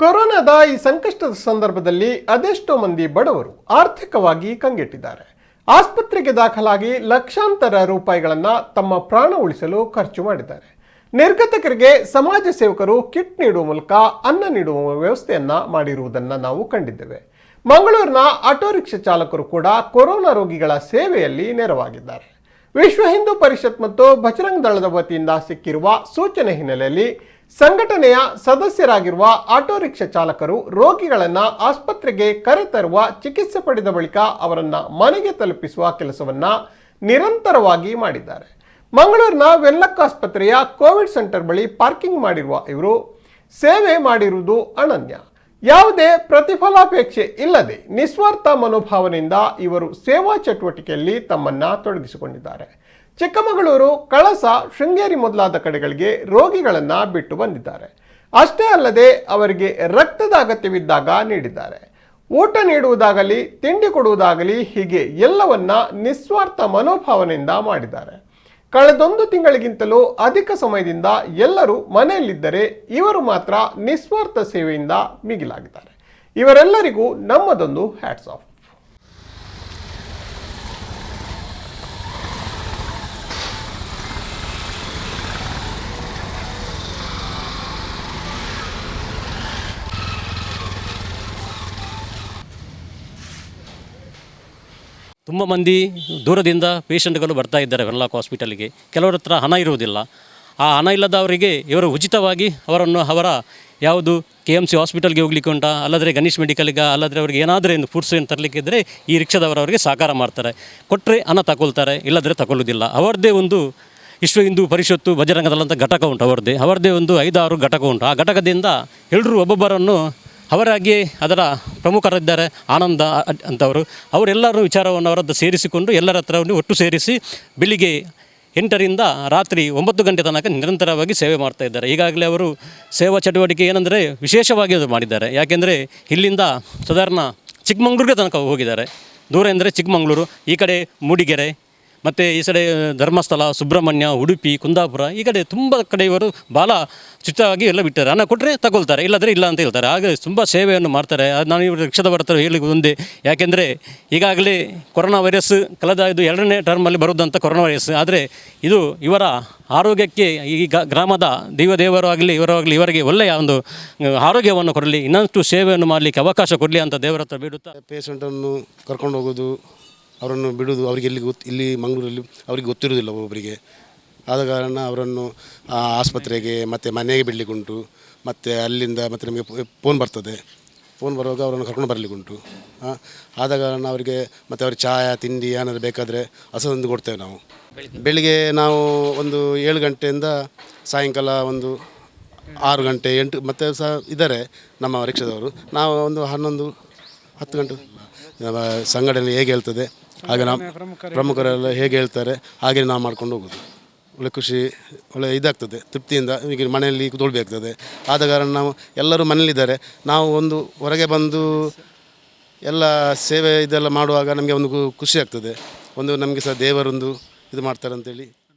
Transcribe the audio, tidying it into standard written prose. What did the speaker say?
ಕೊರೋನಾದ ಈ ಸಂಕಷ್ಟದ ಸಂದರ್ಭದಲ್ಲಿ ಅದೆಷ್ಟೋ ಮಂದಿ ಬಡವರು ಆರ್ಥಿಕವಾಗಿ ಕಂಗೆಟ್ಟಿದ್ದಾರೆ. ಆಸ್ಪತ್ರೆಗೆ ದಾಖಲಾಗಿ ಲಕ್ಷಾಂತರ ರೂಪಾಯಿಗಳನ್ನು ತಮ್ಮ ಪ್ರಾಣ ಉಳಿಸಲು ಖರ್ಚು ಮಾಡಿದ್ದಾರೆ. ನಿರ್ಗತಿಕರಿಗೆ ಸಮಾಜ ಸೇವಕರು ಕಿಟ್ ನೀಡುವ ಮೂಲಕ ಅನ್ನ ನೀಡುವ ವ್ಯವಸ್ಥೆಯನ್ನ ಮಾಡಿರುವುದನ್ನು ನಾವು ಕಂಡಿದ್ದೇವೆ. ಮಂಗಳೂರಿನ ಆಟೋ ರಿಕ್ಷಾ ಚಾಲಕರು ಕೂಡ ಕೊರೋನಾ ರೋಗಿಗಳ ಸೇವೆಯಲ್ಲಿ ನೆರವಾಗಿದ್ದಾರೆ. ವಿಶ್ವ ಹಿಂದೂ ಪರಿಷತ್ ಮತ್ತು ಬಜರಂಗ ದಳದ ವತಿಯಿಂದ ಸಿಕ್ಕಿರುವ ಸೂಚನೆ ಹಿನ್ನೆಲೆಯಲ್ಲಿ ಸಂಘಟನೆಯ ಸದಸ್ಯರಾಗಿರುವ ಆಟೋ ರಿಕ್ಷಾ ಚಾಲಕರು ರೋಗಿಗಳನ್ನು ಆಸ್ಪತ್ರೆಗೆ ಕರೆತರುವ, ಚಿಕಿತ್ಸೆ ಪಡೆದ ಬಳಿಕ ಅವರನ್ನು ಮನೆಗೆ ತಲುಪಿಸುವ ಕೆಲಸವನ್ನ ನಿರಂತರವಾಗಿ ಮಾಡಿದ್ದಾರೆ. ಮಂಗಳೂರಿನ ವೆನ್ಲಕ್ ಆಸ್ಪತ್ರೆಯ ಕೋವಿಡ್ ಸೆಂಟರ್ ಬಳಿ ಪಾರ್ಕಿಂಗ್ ಮಾಡಿರುವ ಇವರು ಸೇವೆ ಮಾಡಿರುವುದು ಅನನ್ಯ. ಯಾವುದೇ ಪ್ರತಿಫಲಾಪೇಕ್ಷೆ ಇಲ್ಲದೆ ನಿಸ್ವಾರ್ಥ ಮನೋಭಾವನೆಯಿಂದ ಇವರು ಸೇವಾ ಚಟುವಟಿಕೆಯಲ್ಲಿ ತಮ್ಮನ್ನ ತೊಡಗಿಸಿಕೊಂಡಿದ್ದಾರೆ. ಚಿಕ್ಕಮಗಳೂರು, ಕಳಸ, ಶೃಂಗೇರಿ ಮೊದಲಾದ ಕಡೆಗಳಿಗೆ ರೋಗಿಗಳನ್ನು ಬಿಟ್ಟು ಬಂದಿದ್ದಾರೆ. ಅಷ್ಟೇ ಅಲ್ಲದೆ ಅವರಿಗೆ ರಕ್ತದ ಅಗತ್ಯವಿದ್ದಾಗ ನೀಡಿದ್ದಾರೆ. ಊಟ ನೀಡುವುದಾಗಲಿ, ತಿಂಡಿ ಕೊಡುವುದಾಗಲಿ, ಹೀಗೆ ಎಲ್ಲವನ್ನ ನಿಸ್ವಾರ್ಥ ಮನೋಭಾವನೆಯಿಂದ ಮಾಡಿದ್ದಾರೆ. ಕಳೆದೊಂದು ತಿಂಗಳಿಗಿಂತಲೂ ಅಧಿಕ ಸಮಯದಿಂದ ಎಲ್ಲರೂ ಮನೆಯಲ್ಲಿದ್ದರೆ ಇವರು ಮಾತ್ರ ನಿಸ್ವಾರ್ಥ ಸೇವೆಯಿಂದ ಮಿಗಿಲಾಗಿದ್ದಾರೆ. ಇವರೆಲ್ಲರಿಗೂ ನಮ್ಮದೊಂದು ಹ್ಯಾಟ್ಸ್ ಆಫ್. ತುಂಬ ಮಂದಿ ದೂರದಿಂದ ಪೇಷಂಟ್ಗಳು ಬರ್ತಾ ಇದ್ದಾರೆ ವೆನ್ಲಾಕ್ ಹಾಸ್ಪಿಟಲ್ಗೆ. ಕೆಲವರ ಹತ್ರ ಹಣ ಇರುವುದಿಲ್ಲ. ಆ ಹಣ ಇಲ್ಲದವರಿಗೆ ಇವರು ಉಚಿತವಾಗಿ ಅವರ ಯಾವುದು KMC ಹಾಸ್ಪಿಟಲ್ಗೆ ಹೋಗ್ಲಿಕ್ಕೆ ಉಂಟಾ, ಅಲ್ಲದ್ರೆ ಗಣೇಶ್ ಮೆಡಿಕಲ್ಗೆ, ಅಲ್ಲದ್ರೆ ಅವರಿಗೆ ಏನಾದರೂ ಒಂದು ಫುಡ್ಸ್ ಏನು ತರಲಿಕ್ಕೆ ಇದ್ದರೆ ಈ ರಿಕ್ಷಾದವರವರಿಗೆ ಸಹಕಾರ ಮಾಡ್ತಾರೆ. ಕೊಟ್ಟರೆ ಹಣ ತಗೊಳ್ತಾರೆ, ಇಲ್ಲದ್ರೆ ತಗೊಳ್ಳೋದಿಲ್ಲ. ಅವರದ್ದೇ ಒಂದು ವಿಶ್ವ ಹಿಂದೂ ಪರಿಷತ್ತು ಬಜರಂಗ ದಳ ಅಂತ ಘಟಕ ಉಂಟು. ಅವರದ್ದೇ ಒಂದು 5-6 ಘಟಕ ಉಂಟು. ಆ ಘಟಕದಿಂದ ಎಲ್ಲರೂ ಒಬ್ಬೊಬ್ಬರನ್ನು ಅವರಾಗಿ ಅದರ ಪ್ರಮುಖರಿದ್ದಾರೆ, ಆನಂದ ಅಂತವರು, ಅವರೆಲ್ಲರೂ ವಿಚಾರವನ್ನು ಅವರದ್ದು ಸೇರಿಸಿಕೊಂಡು ಎಲ್ಲರ ಹತ್ರ ಒಟ್ಟು ಸೇರಿಸಿ ಬೆಳಿಗ್ಗೆ 8ರಿಂದ ರಾತ್ರಿ 9 ಗಂಟೆ ತನಕ ನಿರಂತರವಾಗಿ ಸೇವೆ ಮಾಡ್ತಾ ಇದ್ದಾರೆ. ಈಗಾಗಲೇ ಅವರು ಸೇವಾ ಚಟುವಟಿಕೆ ಏನಂದರೆ ವಿಶೇಷವಾಗಿ ಅದು ಮಾಡಿದ್ದಾರೆ. ಯಾಕೆಂದರೆ ಇಲ್ಲಿಂದ ಸಾಧಾರಣ ಚಿಕ್ಕಮಗಳೂರಿಗೆ ತನಕ ಹೋಗಿದ್ದಾರೆ. ದೂರ ಎಂದರೆ ಚಿಕ್ಕಮಗಳೂರು, ಈ ಕಡೆ ಮೂಡಿಗೆರೆ, ಮತ್ತು ಈ ಕಡೆ ಧರ್ಮಸ್ಥಳ, ಸುಬ್ರಹ್ಮಣ್ಯ, ಉಡುಪಿ, ಕುಂದಾಪುರ, ಈ ಕಡೆ ತುಂಬ ಕಡೆ ಇವರು ಭಾಳ ಶುಚಿಯಾಗಿ ಎಲ್ಲ ಬಿಟ್ಟಾರೆ. ಹಣ ಕೊಟ್ಟರೆ ತಗೊಳ್ತಾರೆ, ಇಲ್ಲದ್ರೆ ಇಲ್ಲ ಅಂತ ಹೇಳ್ತಾರೆ. ಹಾಗೆ ತುಂಬ ಸೇವೆಯನ್ನು ಮಾಡ್ತಾರೆ. ನಾನು ಇವರು ರಿಕ್ಷಾದ ಬರ್ತಾರೆ ಹೇಳಿ ಒಂದೇ, ಯಾಕೆಂದರೆ ಈಗಾಗಲೇ ಕೊರೋನಾ ವೈರಸ್ ಕಳೆದ ಇದು 2ನೇ ಟರ್ಮಲ್ಲಿ ಬರುವುದಂತ ಕೊರೋನಾ ವೈರಸ್. ಆದರೆ ಇದು ಇವರ ಆರೋಗ್ಯಕ್ಕೆ ಈ ಗ್ರಾಮದ ದೇವರು ಆಗಲಿ ಇವರಿಗೆ ಒಳ್ಳೆಯ ಒಂದು ಆರೋಗ್ಯವನ್ನು ಕೊಡಲಿ, ಇನ್ನಷ್ಟು ಸೇವೆಯನ್ನು ಮಾಡಲಿಕ್ಕೆ ಅವಕಾಶ ಕೊಡಲಿ ಅಂತ ದೇವರ ಹತ್ರ ಬೇಡುತ್ತಾ. ಪೇಷಂಟನ್ನು ಕರ್ಕೊಂಡು ಹೋಗೋದು, ಅವರನ್ನು ಬಿಡೋದು, ಅವರಿಗೆ ಇಲ್ಲಿ ಮಂಗಳೂರಲ್ಲಿ ಅವರಿಗೆ ಗೊತ್ತಿರೋದಿಲ್ಲ ಒಬ್ಬೊಬ್ಬರಿಗೆ. ಆದ ಕಾರಣ ಅವರನ್ನು ಆಸ್ಪತ್ರೆಗೆ ಮತ್ತು ಮನೆಗೆ ಬಿಡಲಿಕ್ಕುಂಟು. ಮತ್ತು ಅಲ್ಲಿಂದ ಮತ್ತು ನಮಗೆ ಫೋನ್ ಬರ್ತದೆ. ಫೋನ್ ಬರುವಾಗ ಅವರನ್ನು ಕರ್ಕೊಂಡು ಬರಲಿಕ್ಕುಂಟು. ಆದ ಕಾರಣ ಅವರಿಗೆ ಮತ್ತು ಅವ್ರಿಗೆ ಚಹಾ, ತಿಂಡಿ ಏನಾದರೂ ಬೇಕಾದರೆ ಹಸದಂದು ಕೊಡ್ತೇವೆ ನಾವು. ಬೆಳಿಗ್ಗೆ ನಾವು ಒಂದು 7 ಗಂಟೆಯಿಂದ ಸಾಯಂಕಾಲ ಒಂದು 6 ಗಂಟೆ 8 ಮತ್ತು ಸಹ ಇದ್ದಾರೆ ನಮ್ಮ ರಿಕ್ಷಾದವರು. ನಾವು ಒಂದು 11-10 ಗಂಟೆ ಸಂಘಟನೆ ಹೇಗೆ ಹೇಳ್ತದೆ ಹಾಗೆ ನಾವು ಪ್ರಮುಖರೆಲ್ಲ ಹೇಗೆ ಹೇಳ್ತಾರೆ ಹಾಗೆ ನಾವು ಮಾಡ್ಕೊಂಡು ಹೋಗೋದು. ಒಳ್ಳೆ ಖುಷಿ, ಒಳ್ಳೆ ಇದಾಗ್ತದೆ, ತೃಪ್ತಿಯಿಂದ ಈಗ ಮನೆಯಲ್ಲಿ ಕೂತ್ಕೊಳ್ಬೇಕಾಗ್ತದೆ. ಆದ ಕಾರಣ ನಾವು ಎಲ್ಲರೂ ಮನೇಲಿದ್ದಾರೆ. ನಾವು ಒಂದು ಹೊರಗೆ ಬಂದು ಎಲ್ಲ ಸೇವೆ ಇದೆಲ್ಲ ಮಾಡುವಾಗ ನಮಗೆ ಒಂದು ಖುಷಿ ಆಗ್ತದೆ. ಒಂದು ನಮಗೆ ಸಹ ದೇವರೊಂದು ಇದು ಮಾಡ್ತಾರೆ ಅಂತೇಳಿ.